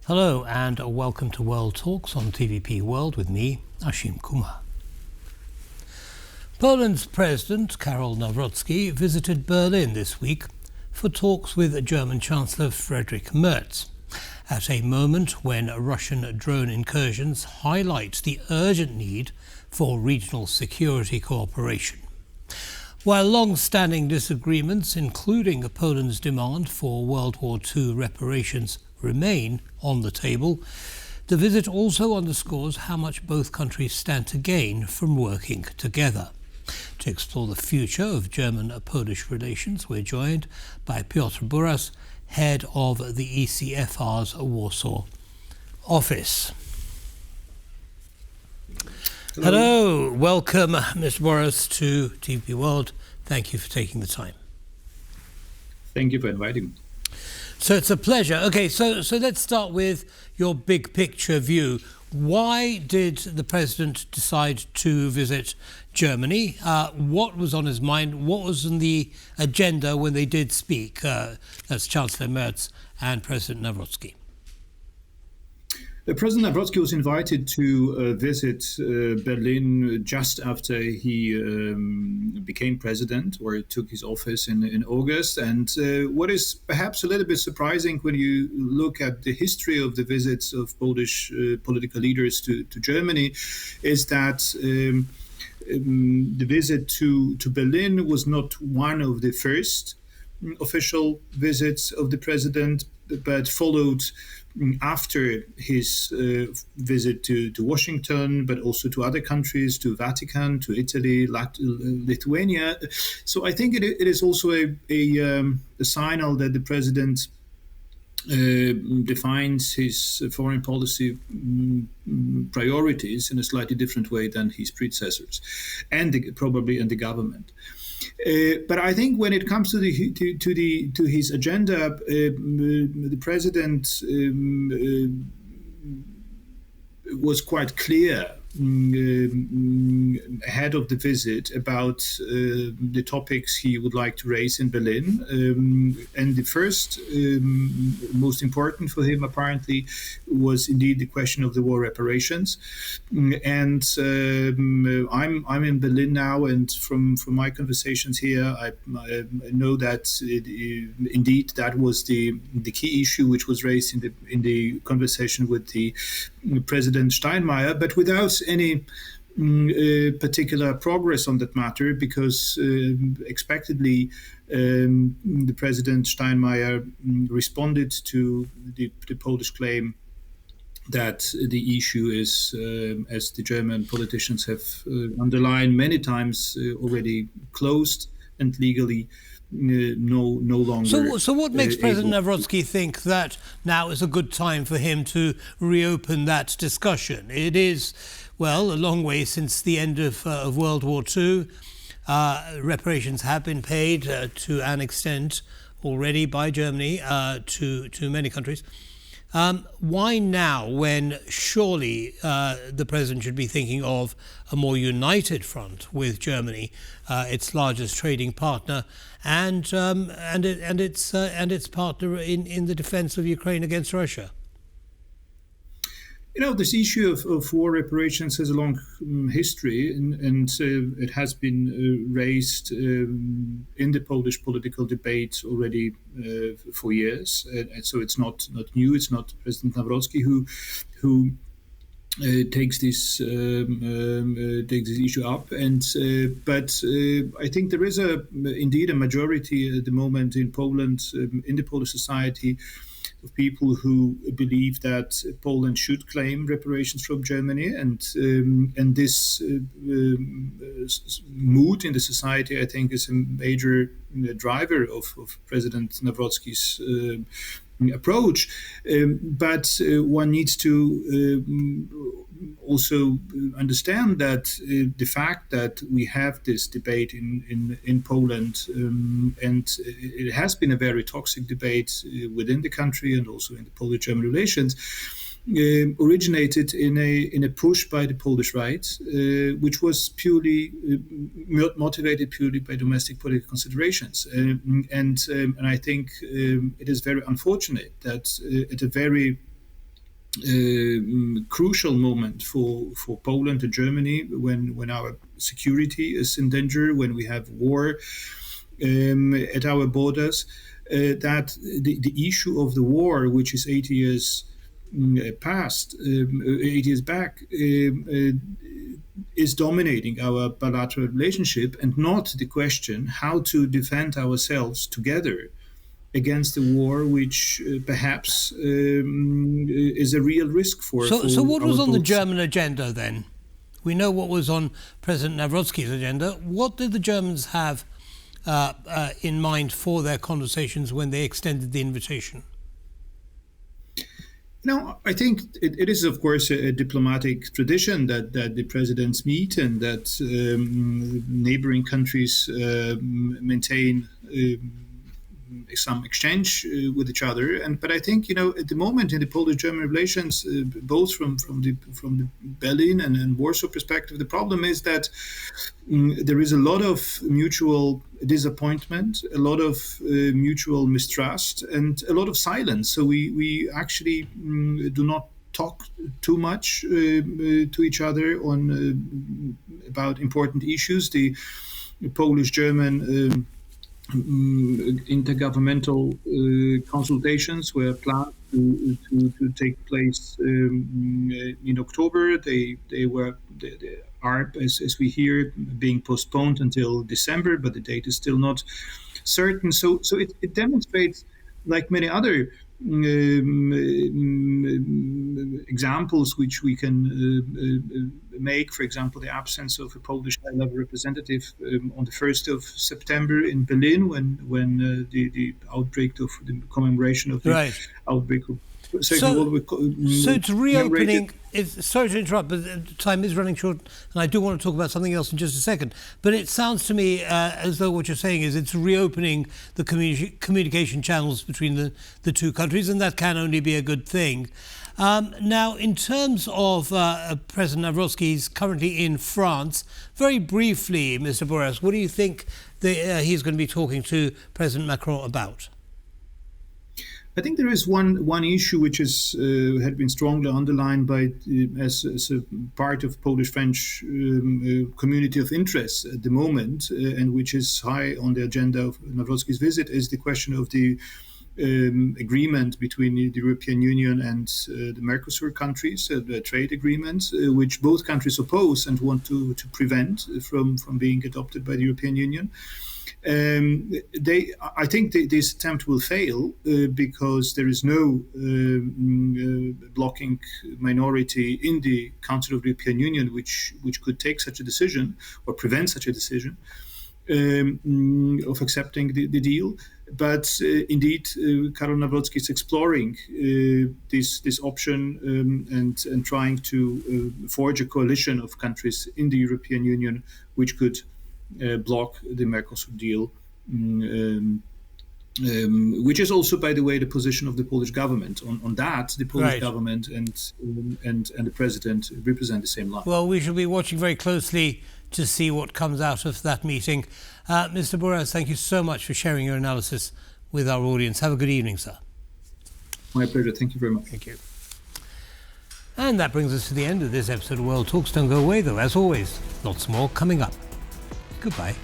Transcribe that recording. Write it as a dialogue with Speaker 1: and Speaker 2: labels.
Speaker 1: Hello and welcome to World Talks on TVP World with me, Ashim Kumar. Poland's President Karol Nawrocki visited Berlin this week for talks with German Chancellor Friedrich Merz, at a moment when Russian drone incursions highlight the urgent need for regional security cooperation. While long-standing disagreements, including Poland's demand for World War II reparations, remain on the table, the visit also underscores how much both countries stand to gain from working together. To explore the future of German-Polish relations, we're joined by Piotr Buras, head of the ECFR's Warsaw office. Hello, welcome Mr. Buras to TVP World. Thank you for taking the time.
Speaker 2: Thank you for inviting me.
Speaker 1: So it's a pleasure. Okay, so let's start with your big picture view. Why did the president decide to visit Germany? What was on his mind? What was on the agenda when they did speak? That's Chancellor Merz and President Nawrocki.
Speaker 2: President Nawrocki was invited to visit Berlin just after he became president, or took his office in August. And what is perhaps a little bit surprising when you look at the history of the visits of Polish political leaders to Germany is that the visit to Berlin was not one of the first official visits of the president, but followed after his visit to Washington, but also to other countries, to Vatican, to Italy, Lithuania. So I think it is also a signal that the president defines his foreign policy priorities in a slightly different way than his predecessors, and probably in the government. But I think when it comes to his agenda, the president was quite clear ahead of the visit about the topics he would like to raise in Berlin. And the first, most important for him apparently, was indeed the question of the war reparations. And I'm in Berlin now, and from my conversations here, I know that indeed that was the key issue which was raised in the conversation with the President Steinmeier, but without any particular progress on that matter, because expectedly the President Steinmeier responded to the Polish claim that the issue is, as the German politicians have underlined many times, already closed and legally no longer.
Speaker 1: So what makes President Nawrocki think that now is a good time for him to reopen that discussion? It is, well, a long way since the end of World War II. Reparations have been paid to an extent already by Germany to many countries. Why now, when surely the president should be thinking of a more united front with Germany, its largest trading partner, and its partner in the defense of Ukraine against Russia?
Speaker 2: You know, this issue of war reparations has a long history, and it has been raised in the Polish political debate already for years. And so it's not new. It's not President Nawrocki who takes this issue up. But I think there is indeed a majority at the moment in Poland, in the Polish society, of people who believe that Poland should claim reparations from Germany, and this mood in the society, I think, is a major driver of President Nawrocki's approach. But one needs to also understand that the fact that we have this debate in Poland, and it has been a very toxic debate within the country and also in the Polish-German relations, originated in a push by the Polish right, which was purely motivated purely by domestic political considerations. And I think it is very unfortunate that at a very crucial moment for Poland and Germany when our security is in danger, when we have war at our borders, that the issue of the war, which is 8 years past, 8 years back, is dominating our bilateral relationship, and not the question how to defend ourselves together against a war which perhaps is a real risk for.
Speaker 1: So what was on the German agenda then? We know what was on President Nawrocki's agenda. What did the Germans have in mind for their conversations when they extended the invitation?
Speaker 2: No, I think it is, of course, a diplomatic tradition that the presidents meet and that neighboring countries maintain some exchange with each other. But I think, at the moment in the Polish-German relations, both from the Berlin and Warsaw perspective, the problem is that there is a lot of mutual disappointment, a lot of mutual mistrust, and a lot of silence. So we actually do not talk too much to each other on about important issues. The Polish-German intergovernmental consultations were planned to take place in October. They are, as we hear, being postponed until December, but the date is still not certain. So it demonstrates, like many other examples which we can make, for example, the absence of a Polish high-level representative on the 1st of September in Berlin when the outbreak of the commemoration of the outbreak of Second World War.
Speaker 1: So it's reopening. Sorry to interrupt, but time is running short, and I do want to talk about something else in just a second. But it sounds to me as though what you're saying is it's reopening the communication channels between the two countries, and that can only be a good thing. Now, in terms of President Nawrocki, he's currently in France. Very briefly, Mr. Buras, what do you think he's going to be talking to President Macron about?
Speaker 2: I think there is one issue which is had been strongly underlined by as a part of Polish-French community of interest at the moment, and which is high on the agenda of Nawrocki's visit, is the question of the agreement between the European Union and the Mercosur countries, the trade agreement, which both countries oppose and want to prevent from being adopted by the European Union. I think this attempt will fail because there is no blocking minority in the Council of the European Union which could take such a decision or prevent such a decision of accepting the deal. But indeed, Karol Nawrocki is exploring this option and trying to forge a coalition of countries in the European Union which could block the Mercosur deal, which is also, by the way, the position of the Polish government. On that, the Polish government and the president represent the same line.
Speaker 1: Well, we shall be watching very closely to see what comes out of that meeting. Mr. Buras, thank you so much for sharing your analysis with our audience. Have a good evening, sir.
Speaker 2: My pleasure. Thank you very much.
Speaker 1: Thank you. And that brings us to the end of this episode of World Talks. Don't go away, though. As always, lots more coming up. Goodbye.